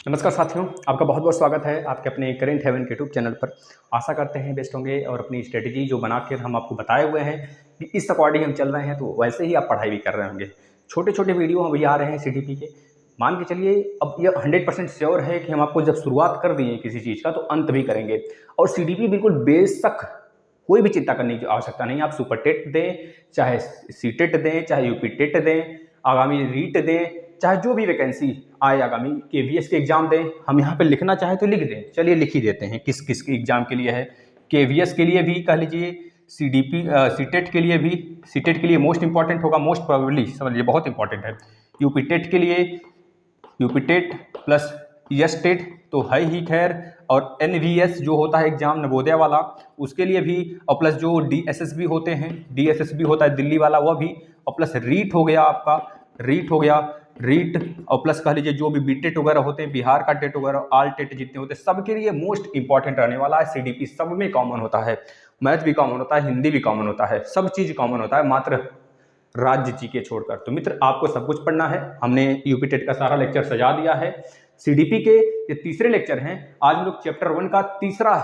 नमस्कार साथियों, आपका बहुत बहुत स्वागत है आपके अपने करेंट हेवन के यूट्यूब चैनल पर। आशा करते हैं बेस्ट होंगे और अपनी स्ट्रेटजी जो बना कर हम आपको बताए हुए हैं कि इस अकॉर्डिंग हम चल रहे हैं, तो वैसे ही आप पढ़ाई भी कर रहे होंगे। छोटे छोटे वीडियो अभी आ रहे हैं सीडीपी के। मान के चलिए, अब ये 100% श्योर है कि हम आपको जब शुरुआत कर दिए किसी चीज़ का तो अंत भी करेंगे। और सीडीपी बिल्कुल बेशक कोई भी चिंता करने की आवश्यकता नहीं। आप सुपर टेट दें, चाहे सीटेट दें, चाहे यूपी टेट दें, आगामी रीट दें, चाहे जो भी वैकेंसी आए, आगामी केवीएस के एग्जाम दें। हम यहाँ पे लिखना चाहें तो लिख दें, चलिए लिख ही देते हैं किस किस एग्जाम के लिए है। केवीएस के लिए भी कह लीजिए, सीडीपी सीटेट के लिए भी। सीटेट के लिए मोस्ट इंपॉर्टेंट होगा, मोस्ट प्रोबेबली समझिए बहुत इंपॉर्टेंट है। यूपी टेट के लिए यूपी टेट प्लस यस टेट तो है ही खैर। और एनवीएस जो होता है एग्जाम नवोदय वाला, उसके लिए भी। और प्लस जो डीएसएसबी होते हैं, डीएसएसबी होता है दिल्ली वाला, वह भी। और प्लस रीट हो गया आपका, रीट हो गया, रीट। और प्लस कह लीजिए जो भी बीटेट वगैरह होते हैं, बिहार का टेट वगैरह, ऑल टेट जितने होते हैं, सबके लिए मोस्ट इंपॉर्टेंट रहने वाला है सीडीपी। सब में कॉमन होता है, मैथ भी कॉमन होता है, हिंदी भी कॉमन होता है, सब चीज कॉमन होता है, मात्र राज्य जी के छोड़कर। तो मित्र, आपको सब कुछ पढ़ना है। हमने यूपी टेट का सारा लेक्चर सजा दिया है। सीडीपी के ये तीसरे लेक्चर हैं। आज हम लोग चैप्टर 1 का तीसरा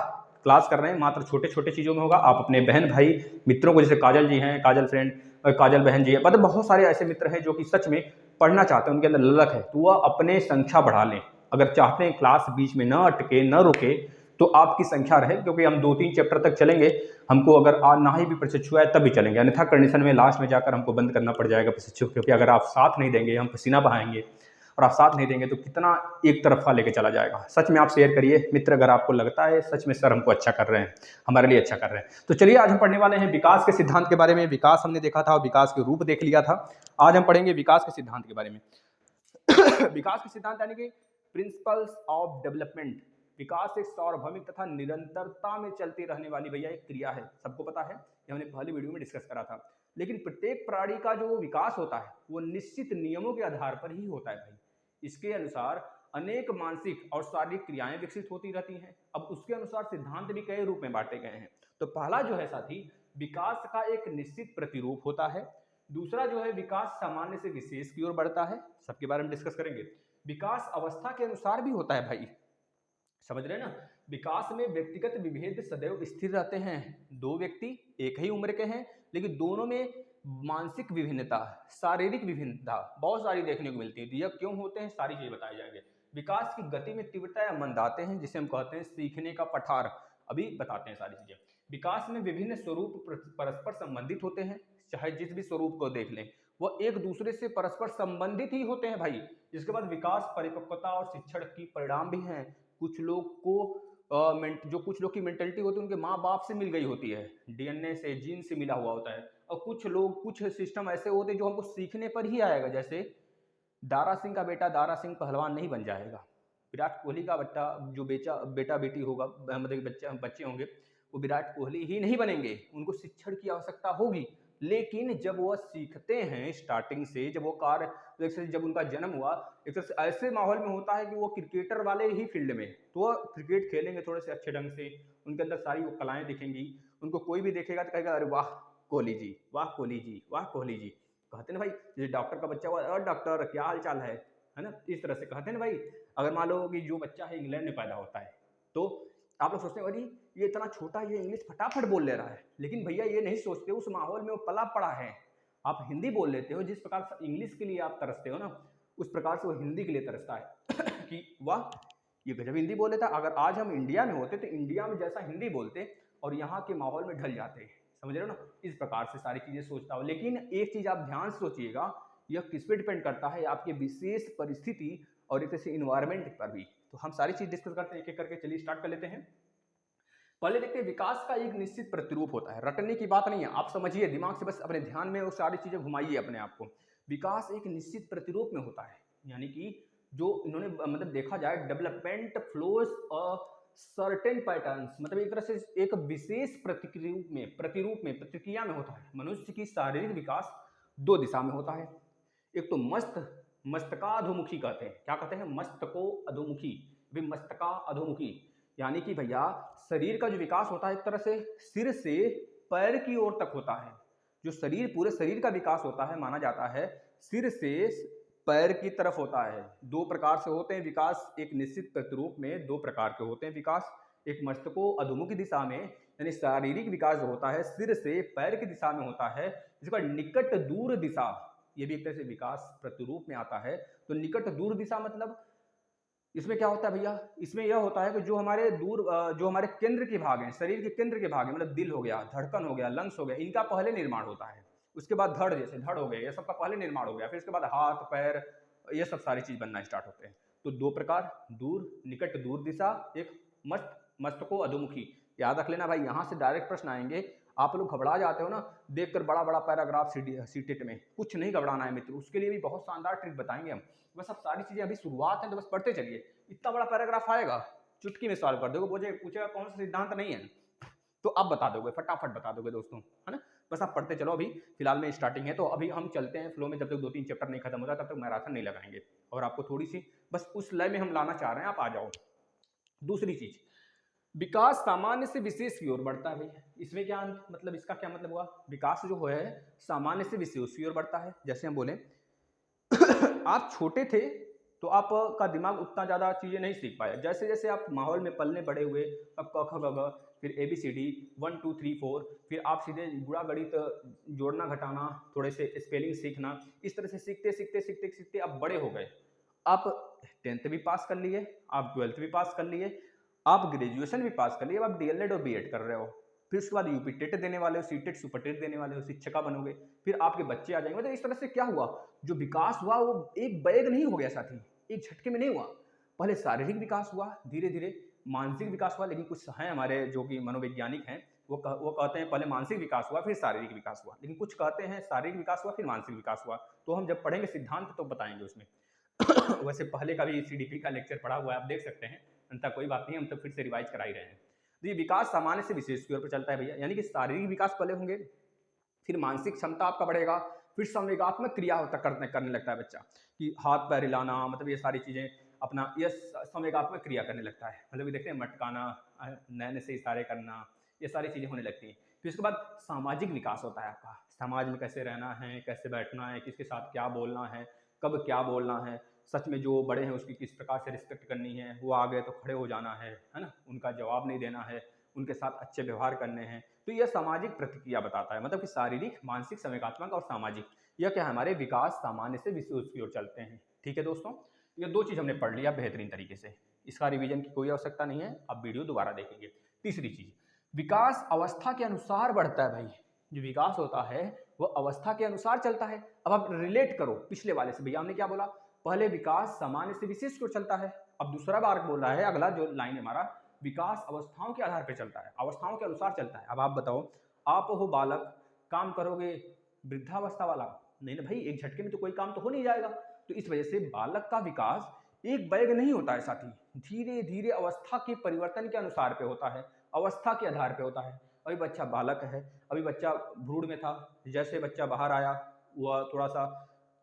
क्लास कर रहे हैं। मात्र छोटे छोटे चीजों में होगा। आप अपने बहन भाई मित्रों को, जैसे काजल जी हैं, काजल फ्रेंड, काजल बहन जी है, मतलब बहुत सारे ऐसे मित्र हैं जो कि सच में पढ़ना चाहते हैं, उनके अंदर ललक है, तो वह अपने संख्या बढ़ा लें। अगर चाहते हैं क्लास बीच में न अटके, न रुके, तो आपकी संख्या रहे, क्योंकि हम 2-3 चैप्टर तक चलेंगे। हमको अगर ना ही भी प्रशिक्षु है तब भी चलेंगे, अन्यथा कंडीशन में लास्ट में जाकर हमको बंद करना पड़ जाएगा प्रशिक्षु। क्योंकि अगर आप साथ नहीं देंगे, हम पसीना बहाएंगे, और आप साथ नहीं देंगे तो कितना एक तरफा लेके चला जाएगा। सच में आप शेयर करिए मित्र, अगर आपको लगता है सच में सर हमको अच्छा कर रहे हैं, हमारे लिए अच्छा कर रहे हैं। तो चलिए, आज हम पढ़ने वाले हैं विकास के सिद्धांत के बारे में। विकास हमने देखा था और विकास के रूप देख लिया था। आज हम पढ़ेंगे विकास के सिद्धांत के बारे में। विकास के सिद्धांत यानी कि प्रिंसिपल्स ऑफ डेवलपमेंट। विकास एक सार्वभौमिक तथा निरंतरता में चलती रहने वाली भैया एक क्रिया है, सबको पता है, ये हमने पहली वीडियो में डिस्कस करा था। लेकिन प्रत्येक प्राणी का जो विकास होता है वो निश्चित नियमों के आधार पर ही होता है भाई। इसके अनुसार अनेक मानसिक और शारीरिक क्रियाएं विकसित होती रहती हैं। अब उसके अनुसार सिद्धांत भी कई रूप में बांटे गए हैं। तो पहला जो है साथी, विकास का एक निश्चित प्रतिरूप होता है। दूसरा जो है, विकास सामान्य से विशेष की ओर बढ़ता है। सबके बारे में डिस्कस करेंगे। विकास अवस्था के अनुसार भी होता है भाई, समझ रहे हैं ना। विकास में व्यक्तिगत विभेद सदैव स्थिर रहते हैं। दो व्यक्ति एक ही उम्र के हैं, लेकिन दोनों में मानसिक विभिन्नता, शारीरिक विभिन्नता बहुत सारी देखने को मिलती है। यह क्यों होते हैं, सारी चीजें बताई जाएंगे। विकास की गति में तीव्रता या मंदाते हैं, जिसे हम कहते हैं सीखने का पठार, अभी बताते हैं सारी चीजें। विकास में विभिन्न स्वरूप परस्पर संबंधित होते हैं। चाहे जिस भी स्वरूप को देख लें, वो एक दूसरे से परस्पर संबंधित ही होते हैं भाई। जिसके बाद विकास, परिपक्वता और शिक्षण की परिणाम भी हैं। कुछ लोग को जो कुछ लोग की मेंटेलिटी होती है उनके माँ बाप से मिल गई होती है, डीएनए से, जीन से मिला हुआ होता है। और कुछ लोग, कुछ सिस्टम ऐसे होते हैं जो हमको सीखने पर ही आएगा। जैसे दारा सिंह का बेटा दारा सिंह पहलवान नहीं बन जाएगा। विराट कोहली का बेटा जो बेटा बेटी होगा, मतलब बच्चे होंगे, वो विराट कोहली ही नहीं बनेंगे। उनको शिक्षण की आवश्यकता होगी। लेकिन जब वह सीखते हैं स्टार्टिंग से, जब वो कार्य, जैसे जब उनका जन्म हुआ, एक तरह से ऐसे माहौल में होता है कि वो क्रिकेटर वाले ही फील्ड में, तो वो क्रिकेट खेलेंगे थोड़े से अच्छे ढंग से, उनके अंदर सारी वो कलाएं दिखेंगी। उनको कोई भी देखेगा तो कहेगा, अरे वाह कोहली जी, वाह कोहली जी, वाह कोहली जी। कहते ना भाई, जैसे डॉक्टर का बच्चा हुआ, अरे डॉक्टर क्या हाल चाल है ना, इस तरह से कहते हैं ना भाई। अगर मान लो कि जो बच्चा है इंग्लैंड में पैदा होता है, तो आप लोग सोचते हैं अरे ये इतना छोटा, ये इंग्लिश फटाफट बोल ले रहा है। लेकिन भैया ये नहीं सोचते उस माहौल में वो पला पड़ा है। आप हिंदी बोल लेते हो, जिस प्रकार से इंग्लिश के लिए आप तरसते हो ना, उस प्रकार से वो हिंदी के लिए तरसता है। कि वाह ये गजब हिंदी बोल लेता। अगर आज हम इंडिया में होते तो इंडिया में जैसा हिंदी बोलते और यहाँ के माहौल में ढल जाते। समझ रहे हो ना, इस प्रकार से सारी चीजें सोचता हो। लेकिन एक चीज आप ध्यान से सोचिएगा, यह किस पे डिपेंड करता है, आपके विशेष परिस्थिति और एक तरह से इन्वायरमेंट पर भी। तो हम सारी चीज डिस्कस करते हैं एक एक करके। चलिए स्टार्ट कर लेते हैं। पहले देखते हैं, विकास का एक निश्चित प्रतिरूप होता है। रटने की बात नहीं है, आप समझिए, दिमाग से बस अपने ध्यान में वो सारी चीजें घुमाइए अपने आप को। विकास एक निश्चित प्रतिरूप में होता है, यानी कि जो इन्होंने मतलब देखा जाए, डेवलपमेंट फ्लोज सर्टेन पैटर्न्स, मतलब एक तरह से एक विशेष प्रतिक्रिया में होता है। मनुष्य की शारीरिक विकास दो दिशा में होता है। एक तो मस्तकाधोमुखी कहते हैं। क्या कहते हैं? मस्तको अधोमुखी, मस्तका अधोमुखी, यानी कि भैया शरीर का जो विकास होता है एक तरह से सिर से पैर की ओर तक होता है। जो शरीर, पूरे शरीर का विकास होता है, माना जाता है सिर से पैर की तरफ होता है। दो प्रकार से होते हैं विकास, एक निश्चित प्रतिरूप में दो प्रकार के होते हैं विकास। एक मस्तको अधोमुखी दिशा में, यानी शारीरिक विकास जो होता है सिर से पैर की दिशा में होता है, जिसका निकट दूर दिशा, ये भी एक तरह से विकास प्रतिरूप में आता है। तो निकट दूर दिशा मतलब इसमें क्या होता है भैया, इसमें यह होता है कि जो हमारे दूर जो हमारे केंद्र के भाग हैं, शरीर के केंद्र के भाग हैं, मतलब दिल हो गया, धड़कन हो गया, लंग्स हो गया, इनका पहले निर्माण होता है। उसके बाद धड़, जैसे धड़ हो गए, ये सबका पहले निर्माण हो गया, फिर उसके बाद हाथ पैर, ये सब सारी चीज बनना स्टार्ट होते हैं। तो दो प्रकार, दूर निकट दूर दिशा, एक मस्तको अधोमुखी। याद रख लेना भाई, यहाँ से डायरेक्ट प्रश्न आएंगे। आप लोग घबरा जाते हो ना देखकर बड़ा बड़ा पैराग्राफ सीटेट में, कुछ नहीं घबराना है मित्र, उसके लिए भी बहुत शानदार ट्रिक बताएंगे हम। बस अब सारी चीजें अभी शुरुआत है, तो बस पढ़ते चलिए। इतना बड़ा पैराग्राफ आएगा, चुटकी में सॉल्व कर दोगे। मुझे पूछेगा कौन सा सिद्धांत नहीं है, तो आप बता दोगे, फटाफट बता दोगे दोस्तों, है ना। बस आप पढ़ते चलो, अभी फिलहाल में स्टार्टिंग है, तो अभी हम चलते हैं फ्लो में। जब तक 2-3 चैप्टर नहीं खत्म होता तब तक मैराथन नहीं लगाएंगे, और आपको थोड़ी सी बस उस लय में हम लाना चाह रहे हैं, आप आ जाओ। दूसरी चीज, विकास सामान्य से विशेष की ओर बढ़ता है भैया। इसमें क्या मतलब, इसका क्या मतलब हुआ, विकास जो है सामान्य से विशेष की ओर बढ़ता है। जैसे हम बोले आप छोटे थे तो आपका दिमाग उतना ज़्यादा चीज़ें नहीं सीख पाया, जैसे जैसे आप माहौल में पलने बड़े हुए, अब क ख ग घ, फिर ABCD 1 2 3 4, फिर आप सीधे गुणा गणित, जोड़ना घटाना, थोड़े से स्पेलिंग सीखना, इस तरह से सीखते सीखते सीखते सीखते आप बड़े हो गए। आप 10th भी पास कर लिए, आप 12th भी पास कर लिए, आप ग्रेजुएशन भी पास कर लिए, अब आप DLED और B.Ed कर रहे हो, फिर उसके बाद यूपी टेट देने वाले हो, सीटेट सुपर टेट देने वाले हो, शिक्षिका बनोगे, फिर आपके बच्चे आ जाएंगे। मतलब इस तरह से क्या हुआ, जो विकास हुआ वो एक बैग नहीं हो गया साथी, एक झटके में नहीं हुआ। पहले शारीरिक विकास हुआ, धीरे धीरे मानसिक विकास हुआ। लेकिन कुछ हैं हमारे जो कि मनोवैज्ञानिक हैं, वो कहते हैं पहले मानसिक विकास हुआ फिर शारीरिक विकास हुआ, लेकिन कुछ कहते हैं शारीरिक विकास हुआ फिर मानसिक विकास हुआ। तो हम जब पढ़ेंगे सिद्धांत तो बताएंगे उसमें। वैसे पहले का भी CDP का लेक्चर पढ़ा हुआ है, आप देख सकते हैं, अंतर कोई बात नहीं, हम तो फिर से रिवाइज करा ही रहे हैं। तो ये विकास सामान्य से विशेष की ओर पर चलता है भैया, यानी कि शारीरिक विकास पहले होंगे, फिर मानसिक क्षमता आपका बढ़ेगा, फिर संवेगात्मक क्रिया होता करने लगता है बच्चा, कि हाथ पैर हिलाना, मतलब ये सारी चीजें अपना ये संवेगात्मक क्रिया करने लगता है। मतलब ये देखते हैं मटकाना, नैन से इशारे करना, ये सारी चीजें होने लगती हैं। फिर उसके बाद सामाजिक विकास होता है आपका, समाज में कैसे रहना है, कैसे बैठना है, किसके साथ क्या बोलना है, कब क्या बोलना है, सच में जो बड़े हैं उसकी किस प्रकार से रिस्पेक्ट करनी है, वो आ गए तो खड़े हो जाना है ना, उनका जवाब नहीं देना है, उनके साथ अच्छे व्यवहार करने हैं। तो यह सामाजिक प्रतिक्रिया बताता है, मतलब कि शारीरिक, मानसिक, संवेगात्मक और सामाजिक, यह क्या है, हमारे विकास सामान्य से विशेष की ओर चलते हैं। ठीक है दोस्तों, ये दो चीज हमने पढ़ लिया बेहतरीन तरीके से, इसका रिवीजन की कोई आवश्यकता नहीं है, आप वीडियो दोबारा देखेंगे। तीसरी चीज, विकास अवस्था के अनुसार बढ़ता है भाई। जो विकास होता है वो अवस्था के अनुसार चलता है। अब आप रिलेट करो पिछले वाले से, भैया हमने क्या बोला, पहले विकास सामान्य से विशेष की ओर चलता है। अब दूसरा बार बोल रहा है, अगला जो लाइन है हमारा, विकास अवस्थाओं के आधार पर चलता है, अवस्थाओं के अनुसार चलता है। अब आप बताओ, आप हो बालक, काम करोगे वृद्धावस्था वाला, नहीं ना भाई, एक झटके में तो कोई काम तो हो नहीं जाएगा। तो इस वजह से बालक का विकास एक बैग नहीं होता है साथी, धीरे धीरे अवस्था के परिवर्तन के अनुसार पे होता है, अवस्था के आधार पे होता है। अभी बच्चा बालक है, अभी बच्चा भ्रूण में था, जैसे बच्चा बाहर आया, वह थोड़ा सा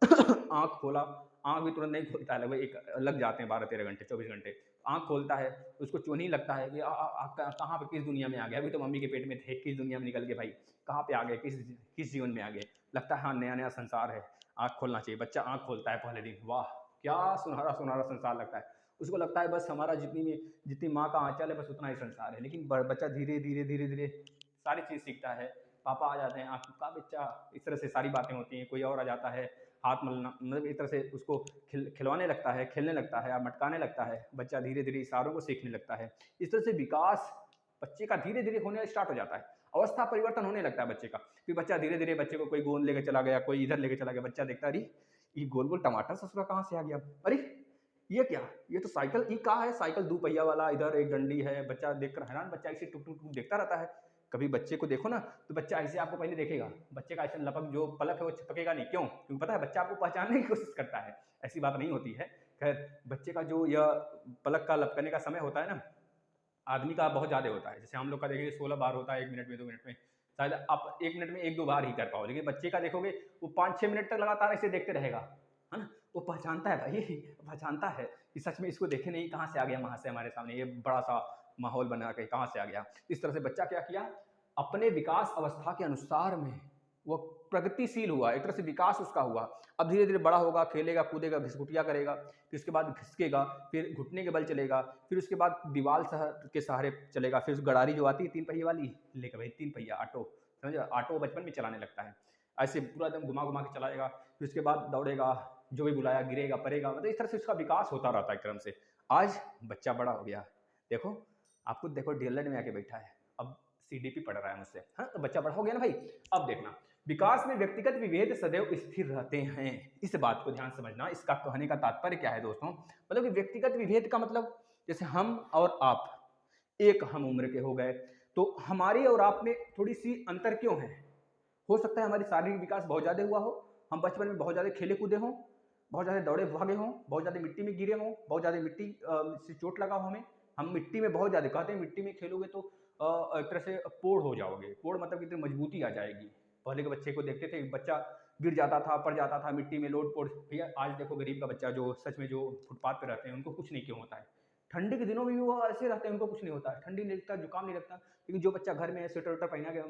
आंख खोला, आंख भी तुरंत नहीं खोलता है, लगभग एक लग जाते हैं 12-13 घंटे 24 घंटे। आंख खोलता है, उसको चुन लगता है कि कहाँ पे किस दुनिया में आ गया, अभी तो मम्मी के पेट में थे, किस दुनिया में निकल गए भाई, कहाँ पे आ गए, किस जीवन में आ गए, लगता है हाँ नया नया संसार है, आंख खोलना चाहिए। बच्चा आंख खोलता है पहले दिन, वाह क्या सुनहरा सुनहरा संसार लगता है, उसको लगता है बस हमारा जितनी माँ का आंचल है बस उतना ही संसार है। लेकिन बच्चा धीरे धीरे धीरे धीरे सारी चीज़ सीखता है, पापा आ जाते हैं, आपका बच्चा, इस तरह से सारी बातें होती हैं। कोई और आ जाता है, हाथ मलना, मतलब एक तरह से उसको खिलवाने लगता है, खेलने लगता है, मटकाने लगता है, बच्चा धीरे धीरे इशारों को सीखने लगता है। इस तरह से विकास बच्चे का धीरे धीरे होने स्टार्ट हो जाता है, अवस्था परिवर्तन होने लगता है बच्चे का। फिर बच्चा धीरे धीरे, बच्चे को कोई गोंद लेकर चला गया, कोई इधर लेकर चला गया, बच्चा देखता अरे ये गोल गोल टमाटर ससुरा कहाँ से आ गया, अरे ये क्या, ये तो साइकिल, ये कहाँ है, साइकिल 2 पहिया वाला, इधर एक डंडी है। बच्चा देखकर हैरान, बच्चा ऐसे टुक टुक टुक देखता रहता है। कभी बच्चे को देखो ना तो बच्चा ऐसे आपको पहले देखेगा, बच्चे का ऐसे लपक, जो पलक है वो छपकेगा नहीं, क्यों, क्योंकि पता है बच्चा आपको पहचानने की कोशिश करता है। ऐसी बात नहीं होती है, खैर बच्चे का जो यह पलक का लपकने का समय होता है ना, आदमी का बहुत ज़्यादा होता है। जैसे हम लोग का देखिए 16 बार होता है 1 मिनट में, 2 मिनट में, शायद आप 1 मिनट में 1-2 बार ही कर पाओ, लेकिन बच्चे का देखोगे वो 5-6 मिनट तक लगातार ऐसे देखते रहेगा, है ना। वो पहचानता है भाई, पहचानता है कि सच में इसको देखे नहीं, कहाँ से आ गया वहाँ से हमारे सामने, ये बड़ा सा माहौल बना के कहाँ से आ गया। इस तरह से बच्चा क्या किया, अपने विकास अवस्था के अनुसार में वो प्रगतिशील हुआ, एक तरह से विकास उसका हुआ। अब धीरे धीरे बड़ा होगा, खेलेगा कूदेगा, घिसकुटिया करेगा, फिर उसके बाद घिसकेगा, फिर घुटने के बल चलेगा, फिर उसके बाद दीवार के सहारे चलेगा, फिर उस गड़ारी जो आती है 3 पहिए वाली लेकर, भाई 3 पहिया ऑटो, समझे, ऑटो बचपन में चलाने लगता है, ऐसे पूरा एकदम घुमा घुमा के चलाएगा, फिर उसके बाद दौड़ेगा, जो भी बुलाया गिरेगा पड़ेगा, मतलब इस तरह से उसका विकास होता रहता है एक क्रम से। आज बच्चा बड़ा हो गया, देखो आपको देखो डीएलएड में आके बैठा है, अब सीडीपी पढ़ रहा है मुझसे, हाँ तो बच्चा बड़ा हो गया ना भाई। अब देखना, विकास में व्यक्तिगत विभेद सदैव स्थिर रहते हैं, इस बात को ध्यान समझना। इसका कहने का तात्पर्य क्या है दोस्तों, मतलब कि व्यक्तिगत विभेद का मतलब जैसे हम और आप एक हम उम्र के हो गए, तो हमारी और आप में थोड़ी सी अंतर क्यों है? हो सकता है हमारी शारीरिक विकास बहुत ज़्यादा हुआ हो, हम बचपन में बहुत ज़्यादा खेले कूदे हों, बहुत ज़्यादा दौड़े भागे हों, बहुत ज़्यादा मिट्टी में गिरे हों, बहुत ज़्यादा मिट्टी से चोट लगा हो हमें, हम मिट्टी में बहुत ज़्यादा, कहते हैं मिट्टी में खेलोगे तो एक तरह से पोड़ हो जाओगे, पोड़ मतलब कितनी मजबूती आ जाएगी। पहले के बच्चे को देखते थे, बच्चा गिर जाता था, पड़ जाता था मिट्टी में, लोट पोड़। भैया आज देखो गरीब का बच्चा जो सच में जो फुटपाथ पे रहते हैं उनको कुछ नहीं क्यों होता है, ठंडी के दिनों में भी वो ऐसे रहते हैं, उनको कुछ नहीं होता है, ठंडी नहीं लगता, जुकाम नहीं लगता। लेकिन जो बच्चा घर में है स्वेटर वेटर पहना के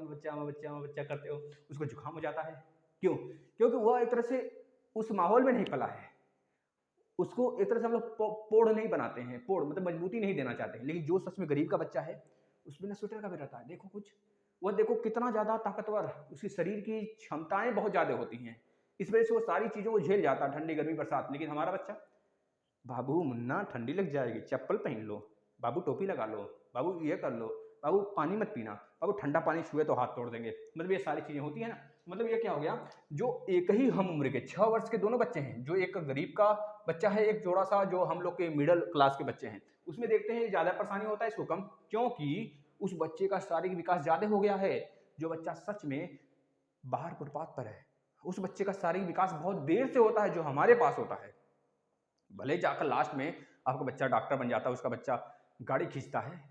बच्चा करते हो, उसको जुकाम हो जाता है। क्यों? क्योंकि वह एक तरह से उस माहौल में नहीं पला है, उसको एक तरह से हम लोग पोड़ नहीं बनाते हैं, पोड़ मतलब मजबूती नहीं देना चाहते हैं। लेकिन जो सच में गरीब का बच्चा है उसमें ना स्वेटर का भी रहता है, देखो कुछ, वह देखो कितना ज़्यादा ताकतवर, उसकी शरीर की क्षमताएं बहुत ज़्यादा होती हैं, इस वजह से वो सारी चीज़ों को झेल जाता है, ठंडी गर्मी बरसात। लेकिन हमारा बच्चा, बाबू मुन्ना ठंडी लग जाएगी, चप्पल पहन लो, बाबू टोपी लगा लो, बाबू ये कर लो, बाबू पानी मत पीना, बाबू ठंडा पानी छुए तो हाथ तोड़ देंगे, मतलब ये सारी चीज़ें होती है ना। मतलब ये क्या हो गया, जो एक ही हम उम्र के 6 वर्ष के दोनों बच्चे हैं, जो एक गरीब का बच्चा है, एक जोड़ा सा जो हम लोग के मिडिल क्लास के बच्चे हैं, उसमें देखते हैं ज़्यादा परेशानी होता है, इसको कम, क्योंकि उस बच्चे का शारीरिक विकास ज़्यादा हो गया है। जो बच्चा सच में बाहर फुटपाथ पर है, उस बच्चे का शारीरिक विकास बहुत देर से होता है, जो हमारे पास होता है। भले जाकर लास्ट में आपका बच्चा डॉक्टर बन जाता है, उसका बच्चा गाड़ी खींचता है,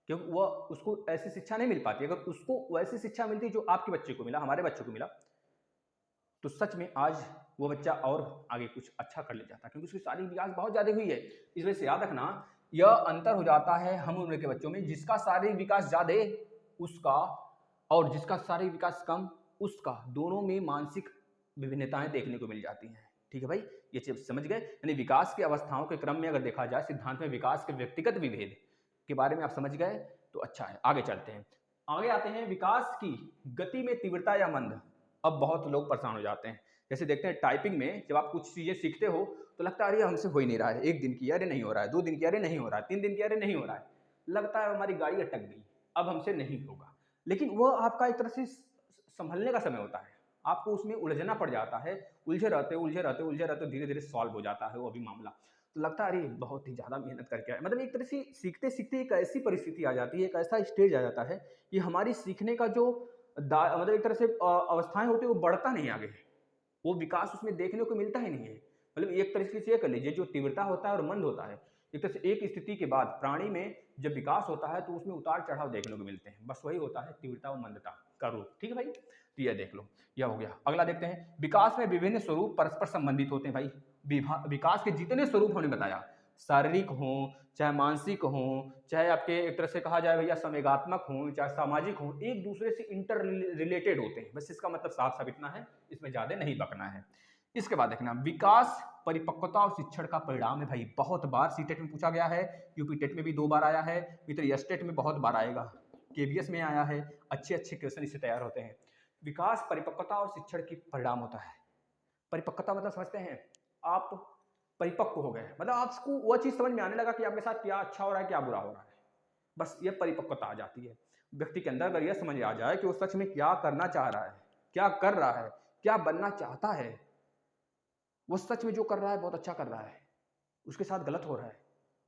क्योंकि वह उसको ऐसी शिक्षा नहीं मिल पाती। अगर उसको वैसी शिक्षा मिलती जो आपके बच्चे को मिला, हमारे बच्चों को मिला, तो सच में आज वो बच्चा और आगे कुछ अच्छा कर ले जाता, क्योंकि उसकी शारीरिक विकास बहुत ज़्यादा हुई है। इस वजह से याद रखना, यह अंतर हो जाता है हम उम्र के बच्चों में, जिसका शारीरिक विकास ज़्यादा उसका, और जिसका शारीरिक विकास कम उसका, दोनों में मानसिक विभिन्नताएं देखने को मिल जाती हैं। ठीक है भाई, ये चीज समझ गए। यानी विकास की अवस्थाओं के क्रम में अगर देखा जाए सिद्धांत में विकास के व्यक्तिगत विभेद के बारे में आप समझ गए तो अच्छा है। आगे चलते हैं, आगे आते हैं विकास की गति में तीव्रता या मंद। अब बहुत लोग परेशान हो जाते हैं, जैसे देखते हैं टाइपिंग में जब आप कुछ चीजें सीखते हो तो लगता है अरे हमसे हो ही नहीं रहा है, 1 दिन की अरे नहीं हो रहा है, 2 दिन की अरे नहीं हो रहा है, 3 दिन की अरे नहीं हो रहा है, लगता है हमारी गाड़ी अटक गई, अब हमसे नहीं होगा। लेकिन वह आपका एक तरह से संभलने का समय होता है, आपको उसमें उलझना पड़ जाता है, उलझे रहते धीरे धीरे सॉल्व हो जाता है वो अभी मामला। तो लगता है अरे बहुत ही ज़्यादा मेहनत करके आए, मतलब एक तरह से सीखते सीखते एक ऐसी परिस्थिति आ जाती है, एक ऐसा स्टेज आ जाता है कि हमारी सीखने का जो मतलब एक तरह से अवस्थाएं होती है वो बढ़ता नहीं आगे, वो विकास उसमें देखने को मिलता ही नहीं है। मतलब एक तरीके से ये कर लीजिए, जो तीव्रता होता है और मंद होता है, एक तरह से एक स्थिति के बाद प्राणी में जब विकास होता है तो उसमें उतार चढ़ाव देखने को मिलते हैं, बस वही होता है तीव्रता और मंदता का रूप। ठीक है भाई, तो यह देख लो, यह हो गया। अगला देखते हैं, विकास में विभिन्न स्वरूप परस्पर संबंधित होते हैं भाई। विकास के जितने स्वरूप हमने बताया, शारीरिक हो चाहे मानसिक हो, चाहे आपके एक तरह से कहा जाए भैया संवेगात्मक हो, चाहे सामाजिक हो, एक दूसरे से इंटर रिलेटेड होते हैं। बस इसका मतलब साफ साफ इतना है, इसमें ज्यादा नहीं बकना है। इसके बाद देखना, विकास परिपक्वता और शिक्षण का परिणाम है भाई। बहुत बार सीटेट में पूछा गया है, यूपी टेट में भी 2 बार आया है, मित्र एसटेट में बहुत बार आएगा, केबीएस में आया है, अच्छे अच्छे क्वेश्चन इससे तैयार होते हैं। विकास परिपक्वता और शिक्षण की परिणाम होता है। परिपक्वता मतलब समझते हैं, आप परिपक्व हो गए, मतलब आपको वह चीज समझ में आने लगा कि आपके साथ क्या अच्छा हो रहा है क्या बुरा हो रहा है, बस ये परिपक्वता आ जाती है व्यक्ति के अंदर। अगर यह समझ आ जाए कि वो सच में क्या करना चाह रहा है, क्या कर रहा है, क्या बनना चाहता है, वो सच में जो कर रहा है बहुत अच्छा कर रहा है, उसके साथ गलत हो रहा है,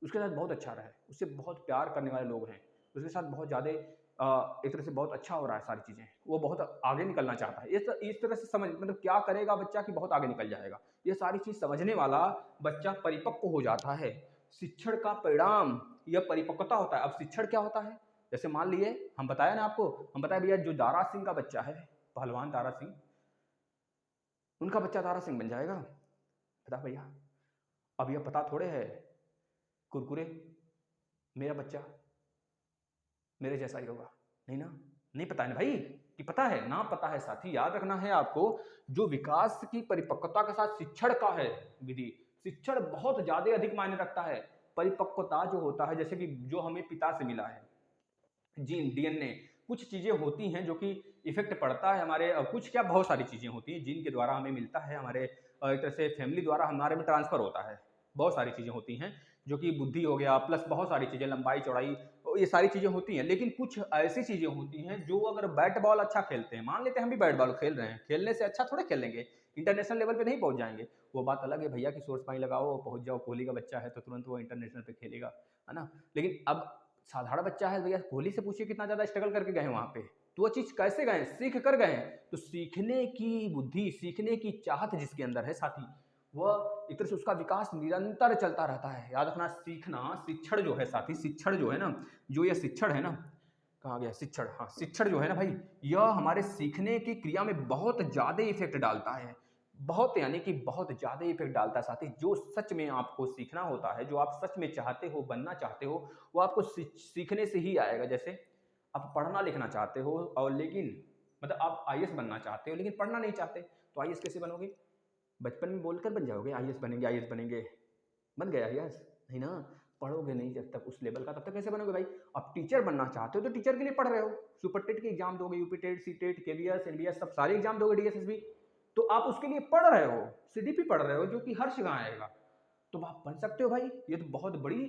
उसके साथ बहुत अच्छा रहा है, उससे बहुत प्यार करने वाले लोग हैं, उसके साथ बहुत ज़्यादा एक तरह से बहुत अच्छा हो रहा है सारी चीज़ें, वो बहुत आगे निकलना चाहता है, इस तरह से समझ, मतलब क्या करेगा बच्चा कि बहुत आगे निकल जाएगा, ये सारी चीज़ समझने वाला बच्चा परिपक्व हो जाता है। शिक्षण का परिणाम यह परिपक्वता होता है। अब शिक्षण क्या होता है, जैसे मान लिए हम बताया ना आपको, हम बताया भैया जो दारा सिंह का बच्चा है, पहलवान दारा सिंह, उनका बच्चा दारा सिंह बन जाएगा, बता भैया। अब यह पता थोड़े है कुरकुरे मेरा बच्चा मेरे जैसा ही होगा, नहीं ना, नहीं पता है ना भाई, कि पता है ना, पता है साथी, याद रखना है आपको, जो विकास की परिपक्वता के साथ शिक्षण का है विधि, शिक्षण बहुत ज्यादा अधिक मायने रखता है। परिपक्वता जो होता है, जैसे कि जो हमें पिता से मिला है, जीन, डीएनए, कुछ चीजें होती हैं जो कि इफेक्ट पड़ता है हमारे, कुछ क्या बहुत सारी चीजें होती हैं जीन के द्वारा हमें मिलता है, हमारे एक तरह से फैमिली द्वारा हमारे में ट्रांसफर होता है। बहुत सारी चीजें होती हैं जो कि बुद्धि हो गया, प्लस बहुत सारी चीजें, लंबाई चौड़ाई, ये सारी चीजें होती हैं। लेकिन कुछ ऐसी चीजें होती हैं जो अगर बैट बॉल अच्छा खेलते हैं, मान लेते हैं हम भी बैट बॉल खेल रहे हैं, खेलने से अच्छा थोड़े खेल लेंगे, इंटरनेशनल लेवल पे नहीं पहुंच जाएंगे। वो बात अलग है भैया कि सोर्स पानी लगाओ पहुंच जाओ, कोहली का बच्चा है तो तुरंत वो इंटरनेशनल पे खेलेगा, है ना। लेकिन अब साधारण बच्चा है भैया, कोहली से पूछिए कितना ज्यादा स्ट्रगल करके गए वहां पे, तो वो चीज कैसे गए, सीख कर गए। तो सीखने की बुद्धि, सीखने की चाहत जिसके अंदर है साथी, वह एक तरह से उसका विकास निरंतर चलता रहता है। याद रखना, सीखना, शिक्षण जो है साथी, शिक्षण जो है ना, जो ये शिक्षण है ना, कहाँ गया शिक्षण, हाँ शिक्षण जो है ना भाई, यह हमारे सीखने की क्रिया में बहुत ज्यादा इफेक्ट डालता है। बहुत यानी कि बहुत ज्यादा इफेक्ट डालता है साथी। जो सच में आपको सीखना होता है, जो आप सच में चाहते हो, बनना चाहते हो, वो आपको सीखने से ही आएगा। जैसे आप पढ़ना लिखना चाहते हो और लेकिन मतलब आप आईएएस बनना चाहते हो लेकिन पढ़ना नहीं चाहते, तो आईएएस कैसे बनोगे? बचपन में बोलकर बन जाओगे आईएएस बनेंगे, आईएएस बनेंगे, बन गया आईएएस नहीं ना। पढ़ोगे नहीं जब तक उस लेवल का, तब तक कैसे बनोगे भाई? अब टीचर बनना चाहते हो तो टीचर के लिए पढ़ रहे हो, सुपर टेट की एग्जाम दोगे, UP TET, CTET, KVS, NBS, सब सारे एग्जाम दोगे, डीएसएसबी, तो आप उसके लिए पढ़ रहे हो, सीडीपी पढ़ रहे हो, जो कि हर जगह आएगा, तो आप बन सकते हो भाई। ये तो बहुत बड़ी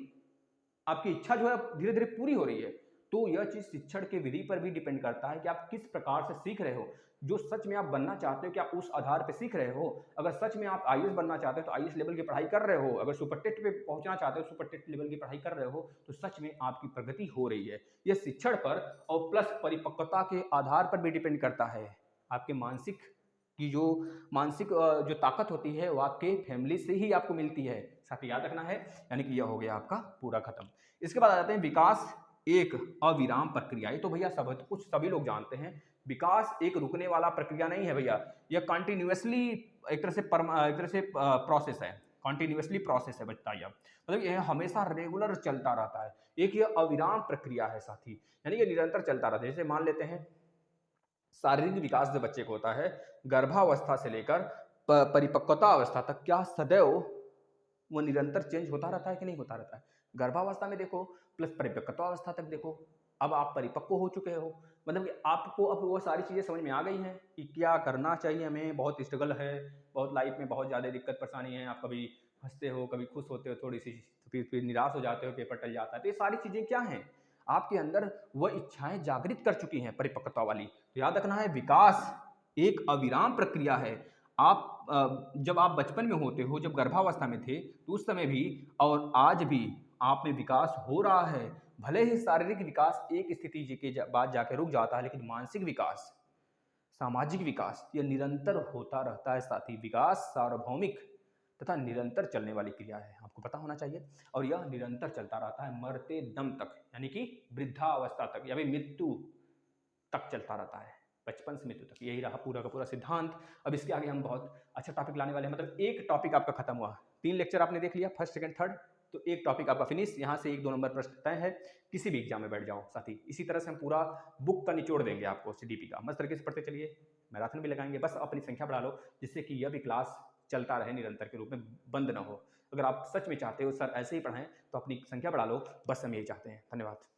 आपकी इच्छा जो है धीरे धीरे पूरी हो रही है। तो यह चीज शिक्षण के विधि पर भी डिपेंड करता है कि आप किस प्रकार से सीख रहे हो। जो सच में आप बनना चाहते हो, क्या उस आधार पर सीख रहे हो? अगर सच में आप आईएएस बनना चाहते हो तो आईएएस लेवल की पढ़ाई कर रहे हो, अगर सुपर टेट पे पहुंचना चाहते हो सुपर टेट लेवल की पढ़ाई कर रहे हो, तो सच में आपकी प्रगति हो रही है। यह शिक्षण पर और प्लस परिपक्वता के आधार पर भी डिपेंड करता है। आपके मानसिक की जो मानसिक जो ताकत होती है वो आपके फैमिली से ही आपको मिलती है, साथ ही याद रखना है। यानी कि यह हो गया आपका पूरा खत्म। इसके बाद आ जाते हैं विकास एक अविराम प्रक्रिया। ये तो भैया सब कुछ सभी लोग जानते हैं, विकास एक रुकने वाला प्रक्रिया नहीं है भैया, यह कंटिन्यूअसली एक तरह से प्रोसेस है, कंटिन्यूअसली प्रोसेस है बताइए आप, मतलब यह हमेशा रेगुलर चलता रहता है। एक यह अविराम प्रक्रिया है साथी, यानी ये निरंतर चलता रहता है। जैसे मान लेते हैं शारीरिक विकास जो बच्चे को होता है, गर्भावस्था से लेकर परिपक्वता अवस्था तक, क्या सदैव वो निरंतर चेंज होता रहता है कि नहीं होता रहता है? गर्भावस्था में देखो, प्लस परिपक्वता अवस्था तक देखो, अब आप परिपक्व हो चुके हो, मतलब कि आपको अब वो सारी चीजें समझ में आ गई हैं कि क्या करना चाहिए हमें। बहुत स्ट्रगल है, बहुत लाइफ में बहुत ज्यादा दिक्कत परेशानी है, आप कभी हंसते हो, कभी खुश होते हो, थोड़ी सी फिर निराश हो जाते हो, पेपर टल जाता है। तो ये सारी चीजें क्या हैं, आपके अंदर वह इच्छाएं जागृत कर चुकी हैं परिपक्वता वाली। तो याद रखना है, विकास एक अविराम प्रक्रिया है। आप जब आप बचपन में होते हो, जब गर्भावस्था में थे, तो उस समय भी और आज भी आप में विकास हो रहा है। भले ही शारीरिक विकास एक स्थिति के बाद जाके रुक जाता है, लेकिन मानसिक विकास, सामाजिक विकास, यह निरंतर होता रहता है साथी। विकास सार्वभौमिक तथा निरंतर चलने वाली क्रिया है, आपको पता होना चाहिए। और यह निरंतर चलता रहता है मरते दम तक, यानी कि वृद्धावस्था तक या फिर मृत्यु तक चलता रहता है, बचपन से मृत्यु तक। यही रहा पूरा का पूरा सिद्धांत। अब इसके आगे हम बहुत अच्छा टॉपिक लाने वाले हैं, मतलब एक टॉपिक आपका खत्म हुआ, 3 लेक्चर आपने देख लिया, फर्स्ट सेकंड थर्ड, तो एक टॉपिक आपका फिनिश। यहाँ से 1-2 नंबर प्रश्न तय है, किसी भी एग्जाम में बैठ जाओ साथी। इसी तरह से हम पूरा बुक का निचोड़ देंगे आपको सीडीपी का, मस्त तरीके से पढ़ते चलिए, मैराथन भी लगाएंगे। बस अपनी संख्या बढ़ा लो, जिससे कि यह भी क्लास चलता रहे, निरंतर के रूप में बंद ना हो। अगर आप सच में चाहते हो सर ऐसे ही पढ़ाएं, तो अपनी संख्या बढ़ा लो, बस हम यही चाहते हैं। धन्यवाद।